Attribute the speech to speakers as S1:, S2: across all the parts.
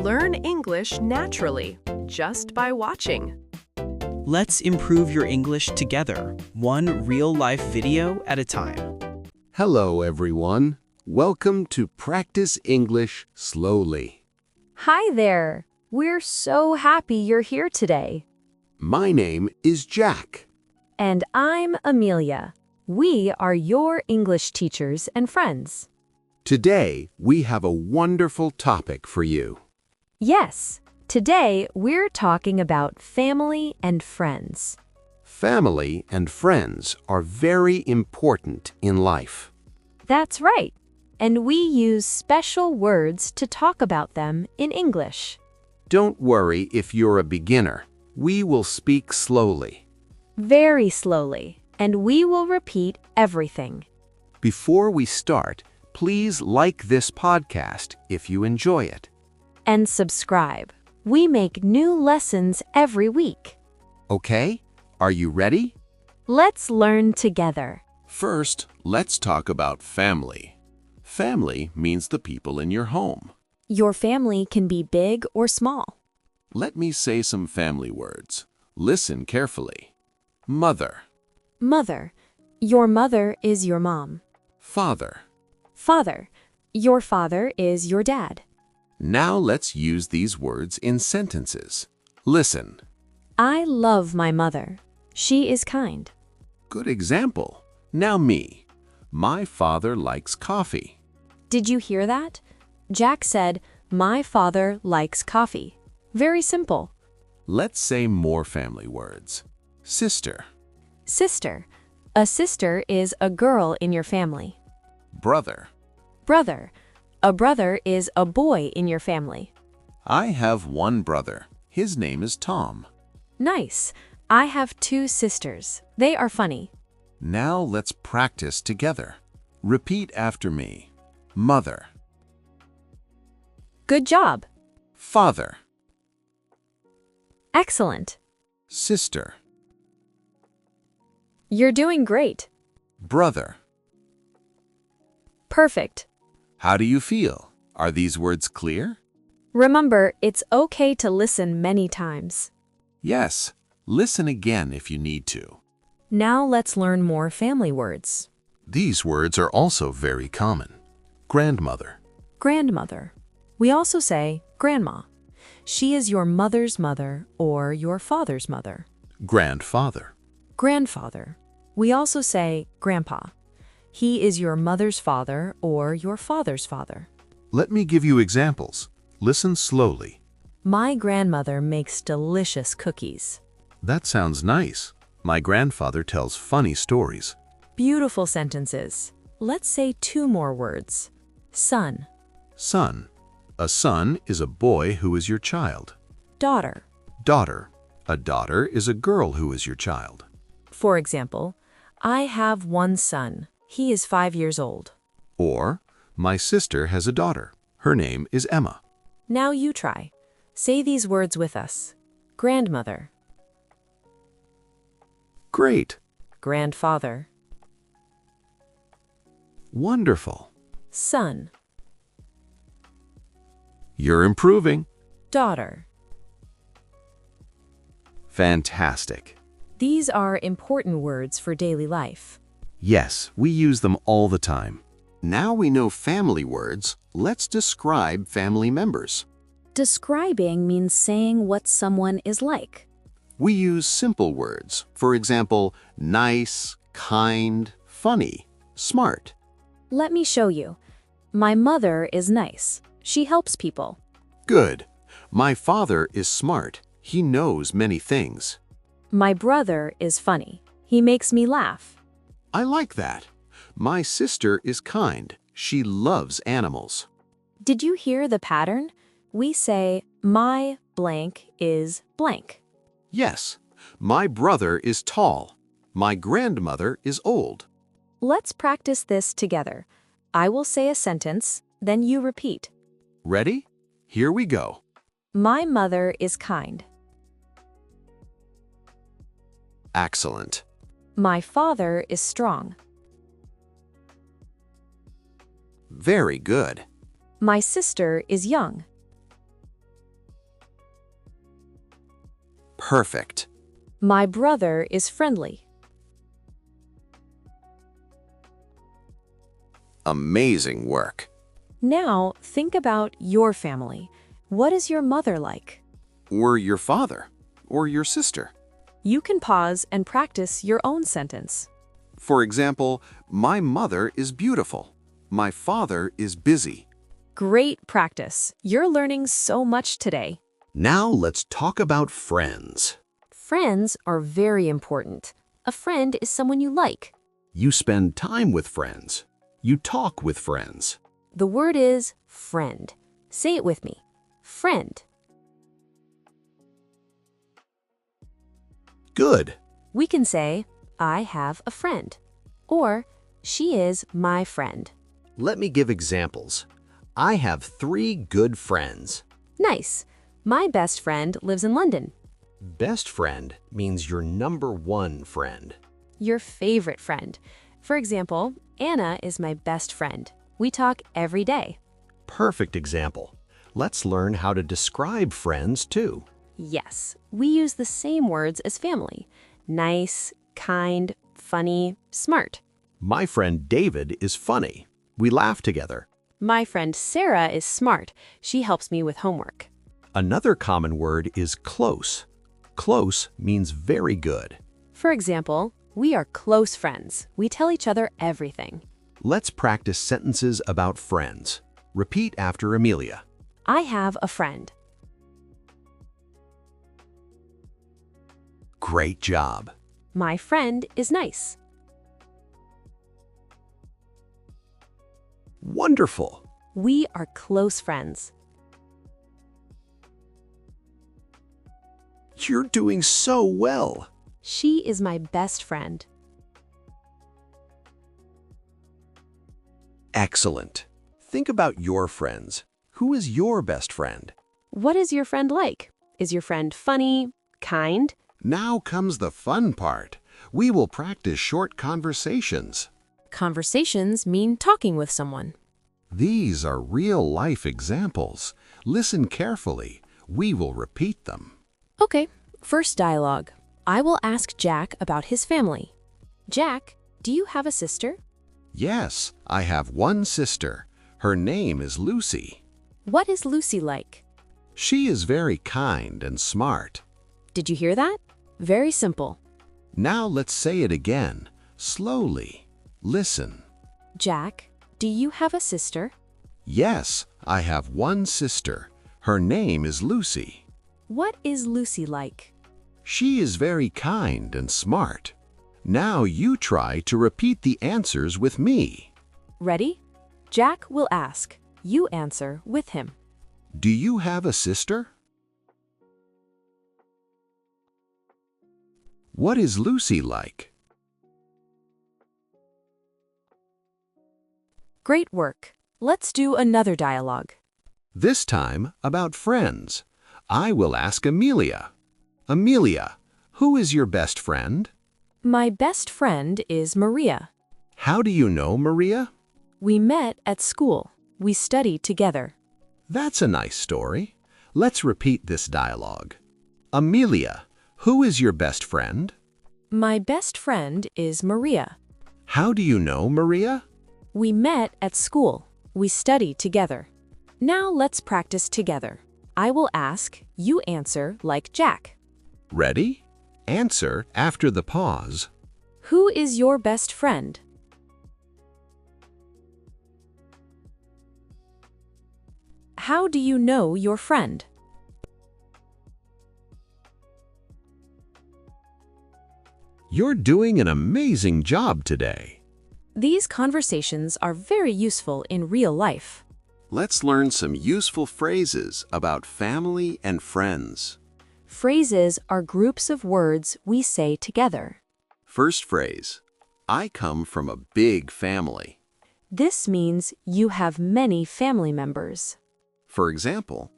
S1: Learn English naturally, just by watching.
S2: Let's improve your English together, one real-life video at a time.
S3: Hello, everyone. Welcome to Practice English Slowly.
S4: Hi there. We're so happy you're here today.
S3: My name is Jack.
S4: And I'm Amelia. We are your English teachers and friends.
S3: Today, we have a wonderful topic for you.
S4: Yes, today we're talking about family and friends.
S3: Family and friends are very important in life.
S4: That's right. And we use special words to talk about them in English.
S3: Don't worry if you're a beginner. We will speak slowly.
S4: Very slowly, and we will repeat everything.
S3: Before we start, please like this podcast if you enjoy it.
S4: And subscribe. We make new lessons every week.
S3: Okay? Are you ready?
S4: Let's learn together.
S5: First, let's talk about family. Family means the people in your home.
S4: Your family can be big or small.
S5: Let me say some family words. Listen carefully. Mother.
S4: Mother. Your mother is your mom.
S5: Father.
S4: Father. Your father is your dad.
S5: Now let's use these words in sentences. Listen.
S4: I love my mother. She is kind.
S5: Good example. Now me. My father likes coffee.
S4: Did you hear that? Jack said, my father likes coffee. Very simple.
S5: Let's say more family words. Sister.
S4: Sister. A sister is a girl in your family.
S5: Brother.
S4: Brother. A brother is a boy in your family.
S5: I have one brother. His name is Tom.
S4: Nice. I have two sisters. They are funny.
S5: Now let's practice together. Repeat after me. Mother.
S4: Good job.
S5: Father.
S4: Excellent.
S5: Sister.
S4: You're doing great.
S5: Brother.
S4: Perfect.
S5: How do you feel? Are these words clear?
S4: Remember, it's okay to listen many times.
S5: Yes. Listen again if you need to.
S4: Now let's learn more family words.
S5: These words are also very common. Grandmother.
S4: Grandmother. We also say grandma. She is your mother's mother or your father's mother.
S5: Grandfather.
S4: Grandfather. We also say grandpa. He is your mother's father or your father's father.
S5: Let me give you examples. Listen slowly.
S4: My grandmother makes delicious cookies.
S5: That sounds nice. My grandfather tells funny stories.
S4: Beautiful sentences. Let's say two more words. Son.
S5: Son. A son is a boy who is your child.
S4: Daughter.
S5: Daughter. A daughter is a girl who is your child.
S4: For example, I have one son. He is 5 years old.
S5: Or, my sister has a daughter. Her name is Emma.
S4: Now you try. Say these words with us. Grandmother.
S5: Great.
S4: Grandfather.
S5: Wonderful.
S4: Son.
S5: You're improving.
S4: Daughter.
S5: Fantastic.
S4: These are important words for daily life.
S5: Yes, we use them all the time.
S3: Now we know family words, let's describe family members.
S6: Describing means saying what someone is like.
S3: We use simple words. For example, nice, kind, funny, smart.
S6: Let me show you. My mother is nice. She helps people.
S3: Good. My father is smart. He knows many things.
S4: My brother is funny. He makes me laugh.
S3: I like that. My sister is kind. She loves animals.
S4: Did you hear the pattern? We say, my blank is blank.
S3: Yes. My brother is tall. My grandmother is old.
S4: Let's practice this together. I will say a sentence, then you repeat.
S3: Ready? Here we go.
S4: My mother is kind.
S3: Excellent.
S4: My father is strong.
S3: Very good.
S4: My sister is young.
S3: Perfect.
S4: My brother is friendly.
S3: Amazing work.
S4: Now, think about your family. What is your mother like?
S3: Or your father, or your sister.
S4: You can pause and practice your own sentence.
S3: For example, my mother is beautiful. My father is busy.
S4: Great practice. You're learning so much today.
S5: Now let's talk about friends.
S6: Friends are very important. A friend is someone you like.
S5: You spend time with friends. You talk with friends.
S6: The word is friend. Say it with me. Friend.
S5: Good.
S6: We can say, I have a friend. Or, she is my friend.
S7: Let me give examples. I have 3 good friends.
S6: Nice. My best friend lives in London.
S7: Best friend means your number 1 friend.
S6: Your favorite friend. For example, Anna is my best friend. We talk every day.
S7: Perfect example. Let's learn how to describe friends too.
S6: Yes, we use the same words as family. Nice, kind, funny, smart.
S7: My friend David is funny. We laugh together.
S6: My friend Sarah is smart. She helps me with homework.
S7: Another common word is close. Close means very good.
S6: For example, we are close friends. We tell each other everything.
S7: Let's practice sentences about friends. Repeat after Amelia.
S6: I have a friend.
S7: Great job.
S6: My friend is nice.
S7: Wonderful.
S6: We are close friends.
S7: You're doing so well.
S6: She is my best friend.
S7: Excellent. Think about your friends. Who is your best friend?
S6: What is your friend like? Is your friend funny, kind?
S5: Now comes the fun part. We will practice short conversations.
S4: Conversations mean talking with someone.
S5: These are real-life examples. Listen carefully. We will repeat them.
S4: Okay, first dialogue. I will ask Jack about his family. Jack, do you have a sister?
S5: Yes, I have one sister. Her name is Lucy.
S4: What is Lucy like?
S5: She is very kind and smart.
S4: Did you hear that? Very simple.
S5: Now let's say it again, slowly. Listen.
S4: Jack, do you have a sister?
S5: Yes, I have one sister. Her name is Lucy.
S4: What is Lucy like?
S5: She is very kind and smart. Now you try to repeat the answers with me.
S4: Ready? Jack will ask. You answer with him.
S5: Do you have a sister? What is Lucy like?
S4: Great work. Let's do another dialogue.
S5: This time about friends. I will ask Amelia. Amelia, who is your best friend?
S4: My best friend is Maria.
S5: How do you know Maria?
S4: We met at school. We studied together.
S5: That's a nice story. Let's repeat this dialogue. Amelia, who is your best friend?
S4: My best friend is Maria.
S5: How do you know Maria?
S4: We met at school. We studied together. Now let's practice together. I will ask, you answer like Jack.
S5: Ready? Answer after the pause.
S4: Who is your best friend? How do you know your friend?
S5: You're doing an amazing job today.
S4: These conversations are very useful in real life.
S5: Let's learn some useful phrases about family and friends.
S4: Phrases are groups of words we say together.
S5: First phrase, I come from a big family.
S4: This means you have many family members.
S5: For example,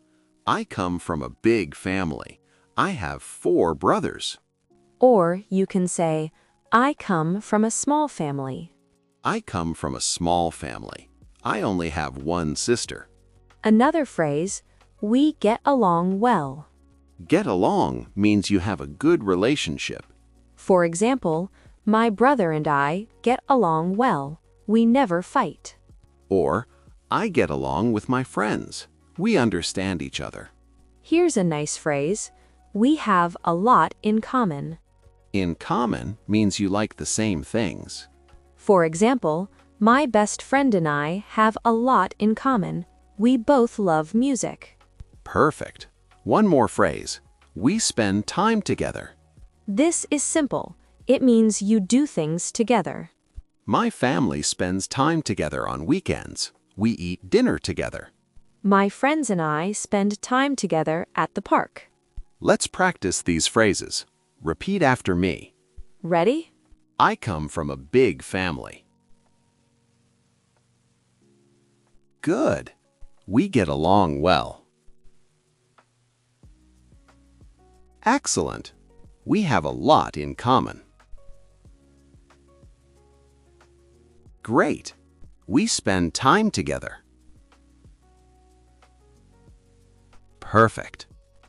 S5: I come from a big family. I have 4 brothers.
S4: Or you can say, I come from a small family.
S5: I come from a small family. I only have one sister.
S4: Another phrase, we get along well.
S3: Get along means you have a good relationship.
S4: For example, my brother and I get along well. We never fight.
S3: Or, I get along with my friends. We understand each other.
S4: Here's a nice phrase. We have a lot in common.
S3: In common means you like the same things.
S4: For example, my best friend and I have a lot in common. We both love music.
S3: Perfect. One more phrase. We spend time together.
S4: This is simple. It means you do things together.
S3: My family spends time together on weekends. We eat dinner together.
S4: My friends and I spend time together at the park.
S3: Let's practice these phrases. Repeat after me.
S4: Ready?
S3: I come from a big family. Good. We get along well. Excellent. We have a lot in common. Great. We spend time together. Perfect.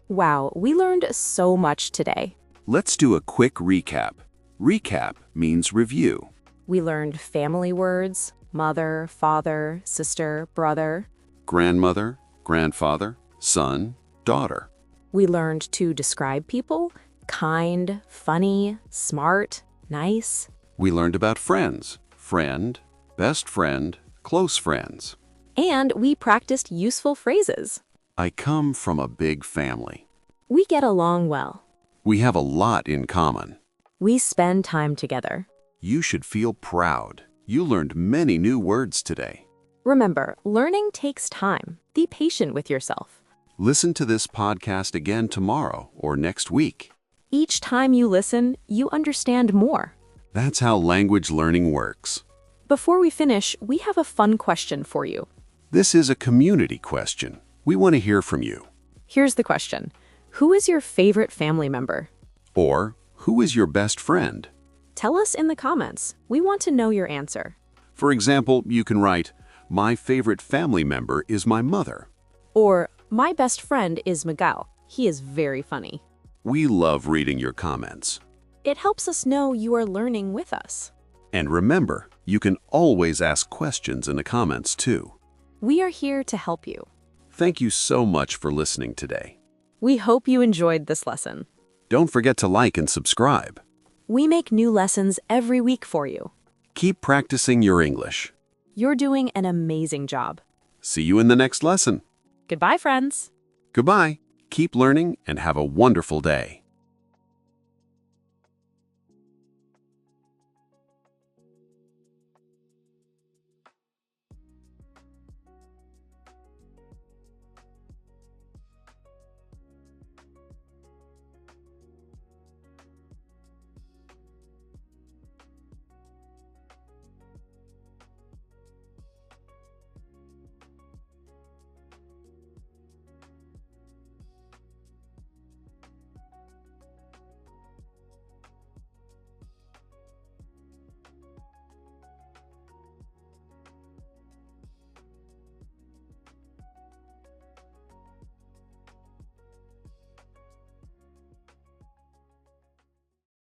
S4: Wow, we learned so much today.
S3: Let's do a quick recap. Recap means review.
S4: We learned family words, mother, father, sister, brother.
S3: Grandmother, grandfather, son, daughter.
S4: We learned to describe people, kind, funny, smart, nice.
S3: We learned about friends, friend, best friend, close friends.
S4: And we practiced useful phrases.
S3: I come from a big family.
S4: We get along well.
S3: We have a lot in common.
S4: We spend time together.
S3: You should feel proud. You learned many new words today.
S4: Remember, learning takes time. Be patient with yourself.
S3: Listen to this podcast again tomorrow or next week.
S4: Each time you listen, you understand more.
S3: That's how language learning works.
S4: Before we finish, we have a fun question for you.
S3: This is a community question. We want to hear from you.
S4: Here's the question. Who is your favorite family member?
S3: Or, who is your best friend?
S4: Tell us in the comments. We want to know your answer.
S3: For example, you can write, my favorite family member is my mother.
S4: Or, my best friend is Miguel. He is very funny.
S3: We love reading your comments.
S4: It helps us know you are learning with us.
S3: And remember, you can always ask questions in the comments too.
S4: We are here to help you.
S3: Thank you so much for listening today.
S4: We hope you enjoyed this lesson.
S3: Don't forget to like and subscribe.
S4: We make new lessons every week for you.
S3: Keep practicing your English.
S4: You're doing an amazing job.
S3: See you in the next lesson.
S4: Goodbye, friends.
S3: Goodbye. Keep learning and have a wonderful day.